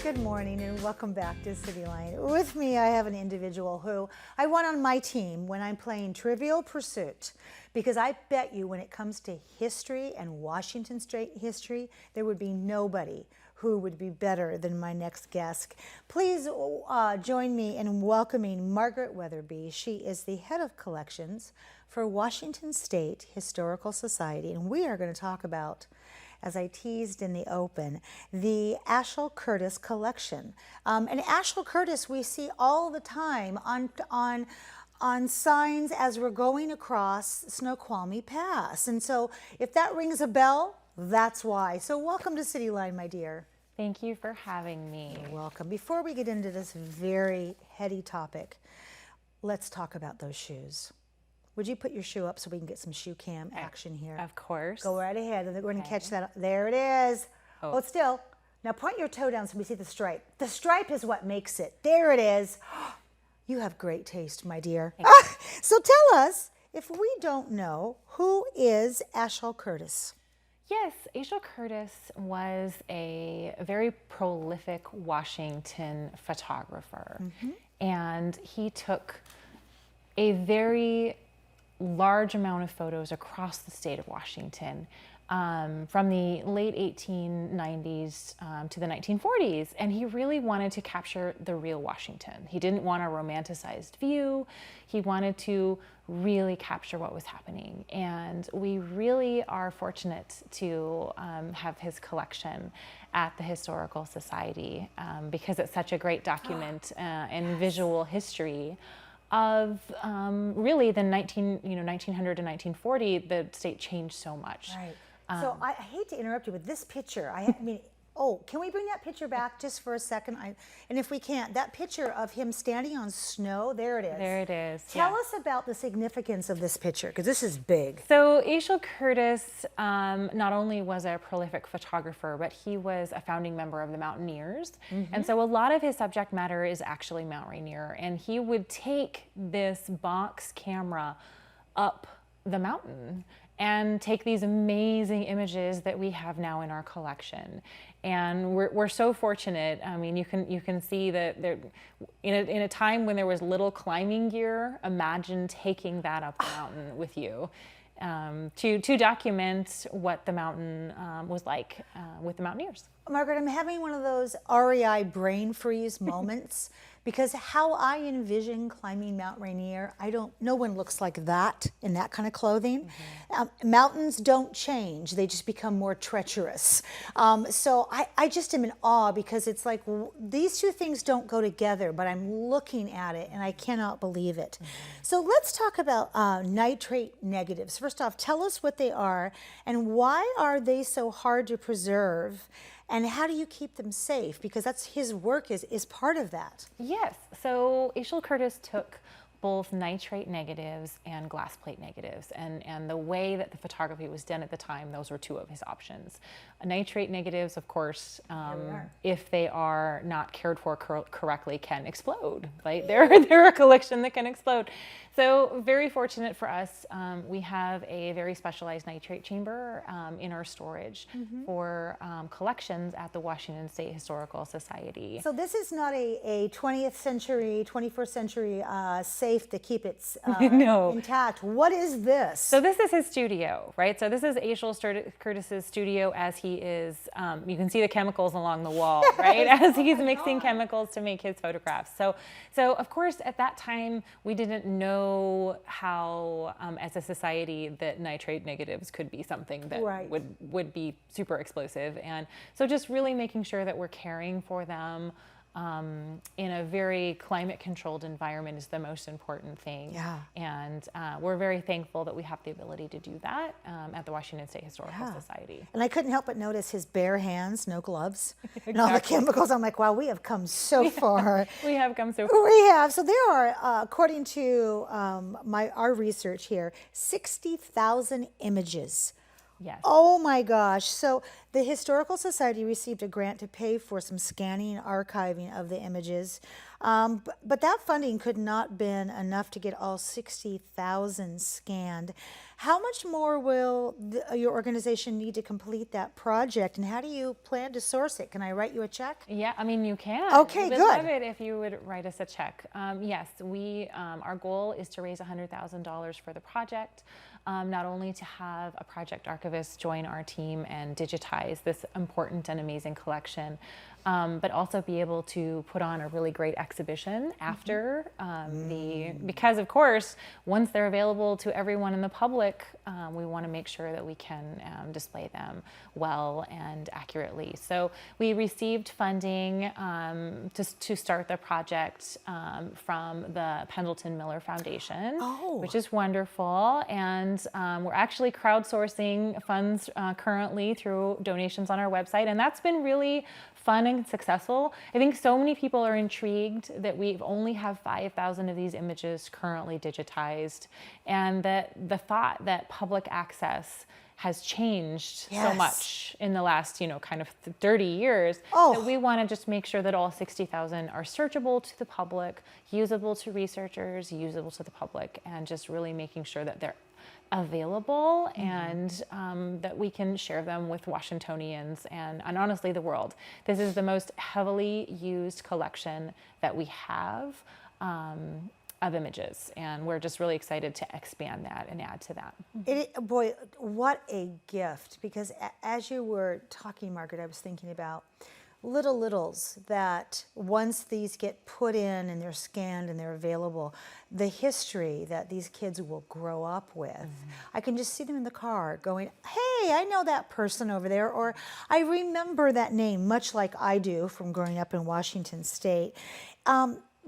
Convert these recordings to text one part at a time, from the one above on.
Good morning and welcome back to Cityline. With me, I have an individual who I want on my team when I'm playing Trivial Pursuit, because I bet you when it comes to history and Washington State history, there would be nobody who would be better than my next guest. Please join me in welcoming Margaret Wetherby. She is the head of collections for Washington State Historical Society, and we are going to talk about, as I teased in the open, the Asahel Curtis collection. And Asahel Curtis we see all the time on signs as we're going across Snoqualmie Pass. And so if that rings a bell, that's why. So welcome to Cityline, my dear. Thank you for having me. You're welcome. Before we get into this very heady topic, let's talk about those shoes. Would you put your shoe up so we can get some shoe cam action here? Of course. Go right ahead. We're going to catch that. There it is. Hold still. Now point your toe down so we see the stripe. The stripe is what makes it. There it is. You have great taste, my dear. So tell us, if we don't know, who is Asahel Curtis? Yes, Asahel Curtis was a very prolific Washington photographer. And he took a very large amount of photos across the state of Washington from the late 1890s to the 1940s. And he really wanted to capture the real Washington. He didn't want a romanticized view. He wanted to really capture what was happening. And we really are fortunate to have his collection at the Historical Society because it's such a great document and visual history of really the 1900 to 1940, the state changed so much. Right. So I hate to interrupt you, but this picture, I mean, oh, can we bring that picture back just for a second? And if we can't, that picture of him standing on snow, there it is. There it is. Tell us about the significance of this picture, because this is big. So Asahel Curtis not only was a prolific photographer, but he was a founding member of the Mountaineers. And so a lot of his subject matter is actually Mount Rainier. And he would take this box camera up the mountain and take these amazing images that we have now in our collection. And we're so fortunate. I mean, you can see that there, in a time when there was little climbing gear, imagine taking that up the mountain with you to document what the mountain was like with the Mountaineers. Margaret, I'm having one of those REI brain freeze moments because how I envision climbing Mount Rainier, no one looks like that in that kind of clothing. Mountains don't change, they just become more treacherous. So I just am in awe because it's like these two things don't go together, but I'm looking at it and I cannot believe it. So let's talk about nitrate negatives. First off, tell us what they are and why are they so hard to preserve? And how do you keep them safe? Because that's his work is part of that. Yes. So Asahel Curtis took both nitrate negatives and glass plate negatives. And the way that the photography was done at the time, those were two of his options. Nitrate negatives, of course, if they are not cared for correctly, can explode. Right? They're a collection that can explode. So very fortunate for us, we have a very specialized nitrate chamber in our storage for collections at the Washington State Historical Society. So this is not a 20th century, 21st century safe to keep it no. intact. What is this? So this is his studio, right? So this is Asahel Curtis's studio as he is, you can see the chemicals along the wall, right? As he's mixing chemicals to make his photographs. So of course, at that time, we didn't know how, as a society, that nitrate negatives could be something that would be super explosive. And so just really making sure that we're caring for them in a very climate-controlled environment is the most important thing. Yeah. And we're very thankful that we have the ability to do that at the Washington State Historical Society. And I couldn't help but notice his bare hands, no gloves, and all the chemicals. I'm like, wow, we have come so far. We have come so far. We have. So there are, according to our research here, 60,000 images. Yes. Oh my gosh. So the Historical Society received a grant to pay for some scanning and archiving of the images. But that funding could not have been enough to get all 60,000 scanned. How much more will your organization need to complete that project, and how do you plan to source it? Can I write you a check? Yeah, I mean, you can. Okay, We would good. love it if you would write us a check. Yes, our goal is to raise $100,000 for the project. Not only to have a project archivist join our team and digitize this important and amazing collection, but also be able to put on a really great exhibition after because of course, once they're available to everyone in the public, we want to make sure that we can display them well and accurately. So we received funding to start the project from the Pendleton Miller Foundation, which is wonderful. And we're actually crowdsourcing funds currently through donations on our website, and that's been really fun and successful. I think so many people are intrigued that we only have 5,000 of these images currently digitized, and that the thought that public access has changed so much in the last, kind of 30 years, that we want to just make sure that all 60,000 are searchable to the public, usable to researchers, usable to the public, and just really making sure that they're available and that we can share them with Washingtonians and honestly the world. This is the most heavily used collection that we have of images, and we're just really excited to expand that and add to that. Boy, what a gift, because as you were talking, Margaret, I was thinking about littles that once these get put in and they're scanned and they're available, the history that these kids will grow up with. I can just see them in the car going, hey, I know that person over there, or I remember that name, much like I do from growing up in Washington State.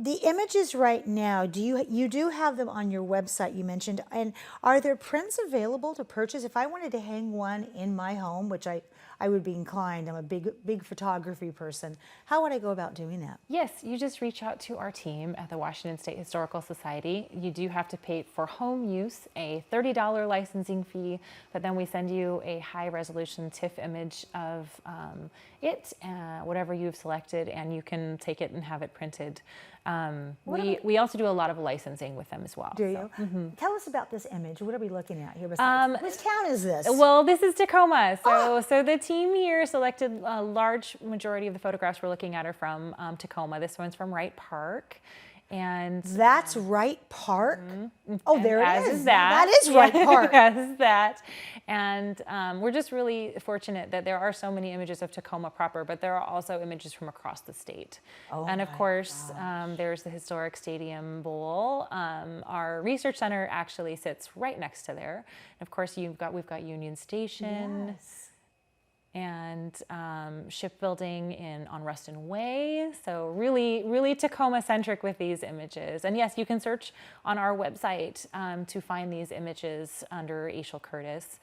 The images right now, you do have them on your website, you mentioned, and are there prints available to purchase? If I wanted to hang one in my home, which I would be inclined, I'm a big photography person, how would I go about doing that? Yes, you just reach out to our team at the Washington State Historical Society. You do have to pay for home use a $30 licensing fee, but then we send you a high resolution TIFF image of whatever you've selected, and you can take it and have it printed. We also do a lot of licensing with them as well. Do you? Tell us about this image. What are we looking at here? Besides, which town is this? Well, this is Tacoma. So the team here selected a large majority of the photographs we're looking at are from Tacoma. This one's from Wright Park. And that's Wright Park? Oh, there it is. That is Wright Park. As is that. And we're just really fortunate that there are so many images of Tacoma proper, but there are also images from across the state. And of course, there's the historic Stadium Bowl. Our research center actually sits right next to there. And of course, we've got Union Station. And shipbuilding on Ruston Way. So really Tacoma-centric with these images. And yes, you can search on our website to find these images under Asahel Curtis.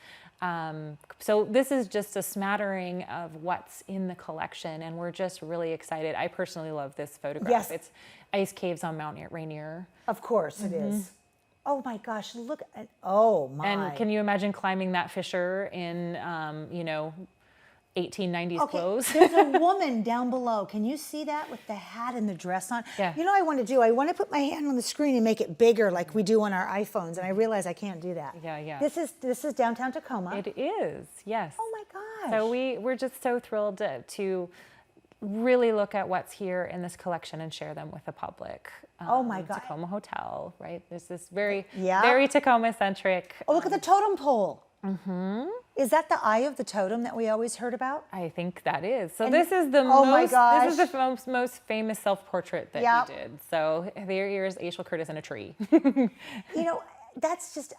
So this is just a smattering of what's in the collection, and we're just really excited. I personally love this photograph. Yes. It's ice caves on Mount Rainier. Of course it is. Oh my gosh, look at, oh my. And can you imagine climbing that fissure in, 1890s clothes? There's a woman down below. Can you see that with the hat and the dress on? Yeah. You know what I want to do? I want to put my hand on the screen and make it bigger like we do on our iPhones, and I realize I can't do that. Yeah. This is downtown Tacoma. It is, yes. Oh my gosh. So we're just so thrilled to really look at what's here in this collection and share them with the public. Oh my God. Tacoma Hotel, right? There's this very Tacoma-centric. Oh, look at the totem pole. Is that the eye of the totem that we always heard about? I think that is. So this is the most famous self-portrait that he did. So here's Asahel Curtis in a tree. That's just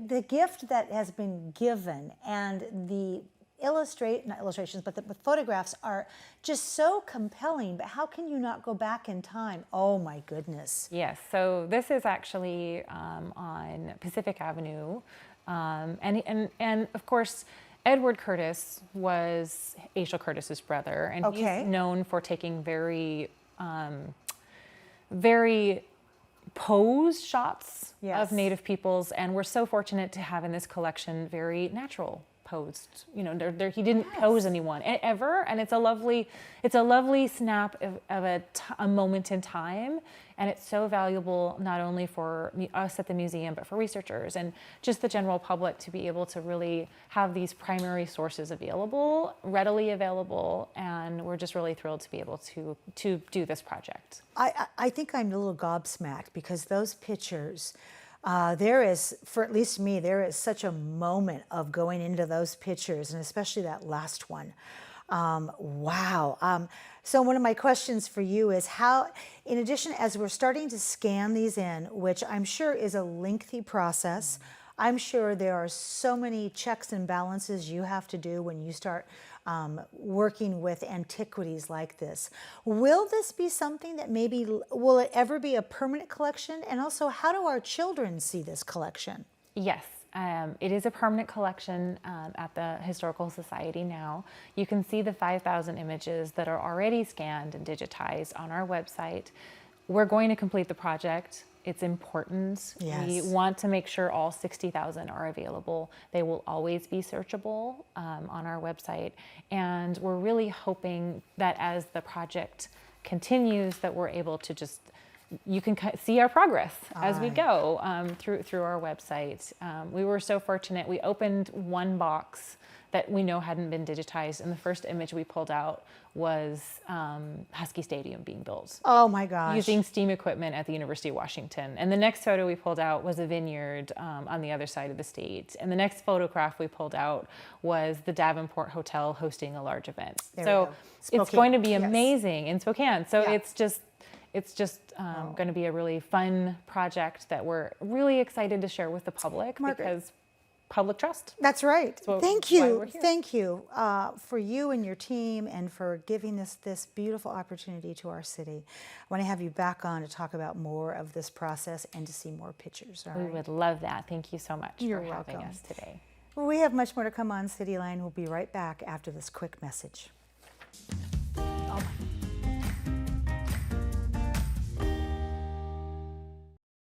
the gift that has been given, and the not illustrations, but the photographs are just so compelling. But how can you not go back in time? Oh my goodness. Yes. So this is actually on Pacific Avenue. And of course, Edward Curtis was Asahel Curtis's brother, and he's known for taking very posed shots of Native peoples, and we're so fortunate to have in this collection very natural posed, you know, he didn't pose anyone ever. And it's a lovely snap of a moment in time. And it's so valuable, not only for us at the museum, but for researchers and just the general public to be able to really have these primary sources available, readily available. And we're just really thrilled to be able to do this project. I think I'm a little gobsmacked because those pictures, there is, for at least me, there is such a moment of going into those pictures, and especially that last one. Wow. So one of my questions for you is how, in addition, as we're starting to scan these in, which I'm sure is a lengthy process, I'm sure there are so many checks and balances you have to do when you start working with antiquities like this. Will this be something that maybe, will it ever be a permanent collection? And also, how do our children see this collection? Yes. It is a permanent collection at the Historical Society now. You can see the 5,000 images that are already scanned and digitized on our website. We're going to complete the project. It's important. Yes. We want to make sure all 60,000 are available. They will always be searchable on our website. And we're really hoping that as the project continues, that we're able to just, you can see our progress as we go through our website. We were so fortunate. We opened one box that we know hadn't been digitized, and the first image we pulled out was Husky Stadium being built. Oh my gosh. Using steam equipment at the University of Washington. And the next photo we pulled out was a vineyard on the other side of the state. And the next photograph we pulled out was the Davenport Hotel hosting a large event. So it's going to be amazing in Spokane. So it's just going to be a really fun project that we're really excited to share with the public, Margaret, because public trust. That's right. So thank you. Thank you for you and your team and for giving us this beautiful opportunity to our city. I want to have you back on to talk about more of this process and to see more pictures. We would love that. Thank you so much for having us today. Well, we have much more to come on Cityline. We'll be right back after this quick message. Oh my.